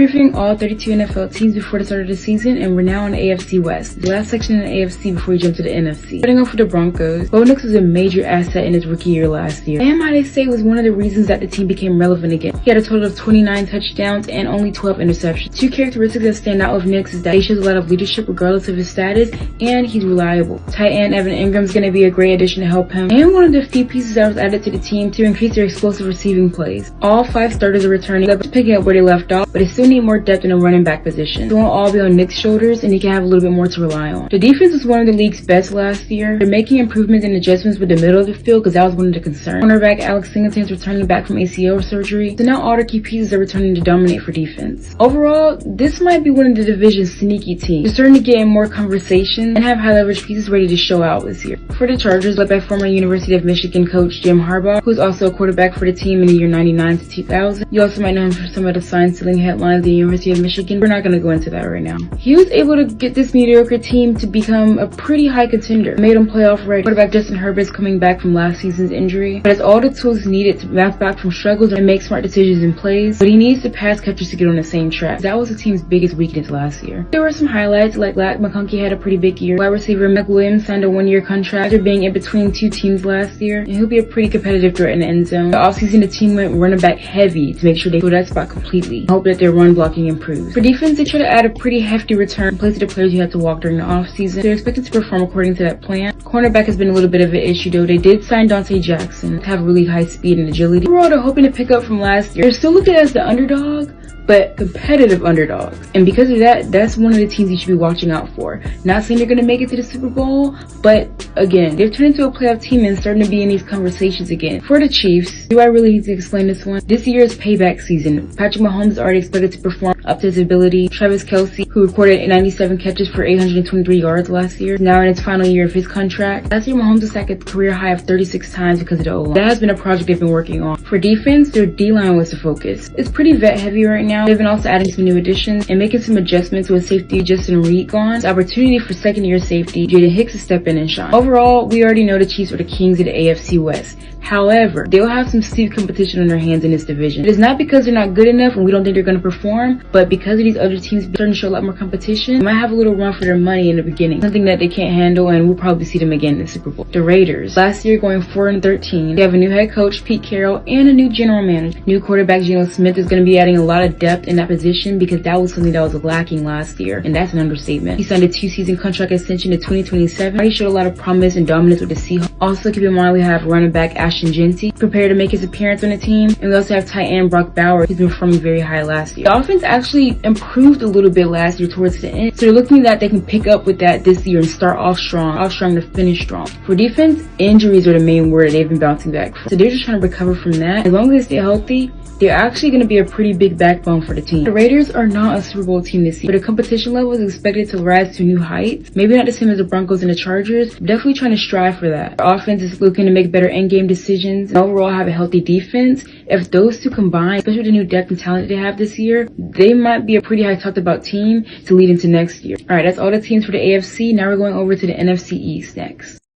Reviewing all 32 NFL teams before the start of the season, and we're now on the AFC West, the last section in the AFC before we jump to the NFC. Starting off with the Broncos, Bo Nix was a major asset in his rookie year last year, and might I say was one of the reasons that the team became relevant again. He had a total of 29 touchdowns and only 12 interceptions. Two characteristics that stand out with Nix is that he shows a lot of leadership regardless of his status, and he's reliable. Tight end Evan Ingram's going to be a great addition to help him, and one of the few pieces that was added to the team to increase their explosive receiving plays. All 5 starters are returning, picking up where they left off, but they still need more depth in the running back position. It won't all be on Nick's shoulders, and he can have a little bit more to rely on. The defense was one of the league's best last year. They're making improvements and adjustments with the middle of the field because that was one of the concerns. Cornerback Alex Singleton's returning back from ACL surgery, so now all the key pieces are returning to dominate for defense. Overall, this might be one of the division's sneaky teams. They're starting to get in more conversation and have high leverage pieces ready to show out this year. For the Chargers, led by former University of Michigan coach Jim Harbaugh, who's also a quarterback for the team in the year 99 to 2000. You also might know him for some of the sign-stealing headlines at the University of Michigan. We're not going to go into that right now. He was able to get this mediocre team to become a pretty high contender. Made him playoff ready. Quarterback Justin Herbert's coming back from last season's injury, but has all the tools needed to bounce back from struggles and make smart decisions in plays, but he needs the pass catchers to get on the same track. That was the team's biggest weakness last year. There were some highlights, like Lack McConkey had a pretty big year. Wide receiver Mike Williams signed a 1-year contract after being in between 2 teams last year, and he'll be a pretty competitive threat in the end zone. The offseason, the team went running back heavy to make sure they fill that spot completely. I hope that their run blocking improves. For defense, they try to add a pretty hefty return in place of the players you had to walk during the offseason. They're expected to perform according to that plan. Cornerback has been a little bit of an issue though. They did sign Dante Jackson to have really high speed and agility. Overall, they're hoping to pick up from last year. They're still looked at as the underdog, but competitive underdogs. And because of that, that's one of the teams you should be watching out for. Not saying they're going to make it to the Super Bowl, but again, they've turned into a playoff team and starting to be in these conversations again. For the Chiefs, do I really need to explain this one? This year is payback season. Patrick Mahomes is already expected to perform up to his ability. Travis Kelce, who recorded 97 catches for 823 yards last year, now in its final year of his contract. Last year, Mahomes was sacked at a career high of 36 times because of the O-line. That has been a project they've been working on. For defense, their D-line was the focus. It's pretty vet heavy right now. They've been also adding some new additions and making some adjustments with safety Justin Reed gone. It's opportunity for second-year safety Jaden Hicks to step in and shine. Overall, we already know the Chiefs are the kings of the AFC West. However, they'll have some steep competition on their hands in this division. It is not because they're not good enough and we don't think they're going to perform, but because of these other teams starting to show a lot more competition, they might have a little run for their money in the beginning. Something that they can't handle, and we'll probably see them again in the Super Bowl. The Raiders, last year going 4-13. They have a new head coach, Pete Carroll, and a new general manager. New quarterback, Geno Smith, is going to be adding a lot of depth in that position because that was something that was lacking last year, and that's an understatement. He signed a 2-season contract extension to 2027. He showed a lot of promise and dominance with the Seahawks. Also, keep in mind we have running back Ashton Genty prepared to make his appearance on the team, and we also have tight end Brock Bowers, who's been performing very high last year. The offense actually improved a little bit last year towards the end, so they're looking that they can pick up with that this year and start off strong to finish strong. For defense, injuries are the main word they've been bouncing back from, so they're just trying to recover from that. As long as they stay healthy, they're actually going to be a pretty big backbone for the team. The Raiders are not a Super Bowl team this year, but the competition level is expected to rise to new heights. Maybe not the same as the Broncos and the Chargers, but definitely trying to strive for that. The offense is looking to make better end-game decisions and overall have a healthy defense. If those two combine, especially with the new depth and talent they have this year, they might be a pretty high talked about team to lead into next year. Alright, that's all the teams for the AFC. Now we're going over to the NFC East next.